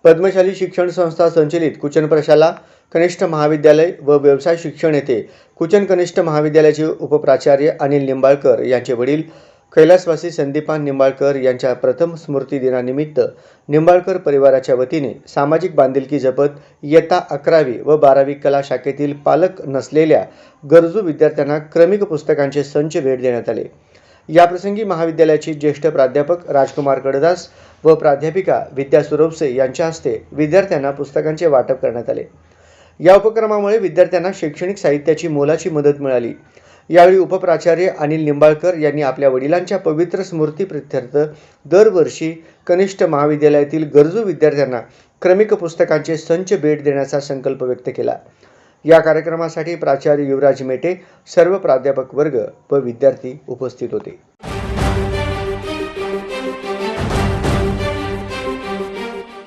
पद्मशाली शिक्षण संस्था संचलित कुचन प्रशाला कनिष्ठ महाविद्यालय व व्यवसाय शिक्षण येथे कुचन कनिष्ठ महाविद्यालयाचे उपप्राचार्य अनिल निंबाळकर यांचे वडील कैलासवासी संदीपान निंबाळकर यांच्या प्रथम स्मृती दिनानिमित्त निंबाळकर परिवाराच्या वतीने सामाजिक बांधिलकी जपत इयत्ता 11वी व 12वी कला शाखेतील पालक नसलेल्या गरजू विद्यार्थ्यांना क्रमिक पुस्तकांचे संच भेट देण्यात आले। याप्रसंगी महाविद्यालयाचे ज्येष्ठ प्राध्यापक राजकुमार कडदास व प्राध्यापिका विद्या सुरवसे यांच्या हस्ते विद्यार्थ्यांना पुस्तकांचे वाटप करण्यात आले। या उपक्रमामुळे विद्यार्थ्यांना शैक्षणिक साहित्याची मोलाची मदत मिळाली। यावेळी उपप्राचार्य अनिल निंबाळकर यांनी आपल्या वडिलांच्या पवित्र स्मृती प्रित्यर्थ दरवर्षी कनिष्ठ महाविद्यालयातील गरजू विद्यार्थ्यांना क्रमिक पुस्तकांचे संच भेट देण्याचा संकल्प व्यक्त केला। या कार्यक्रमासाठी प्राचार्य युवराज मेटे, सर्व प्राध्यापक वर्ग व विद्यार्थी उपस्थित होते।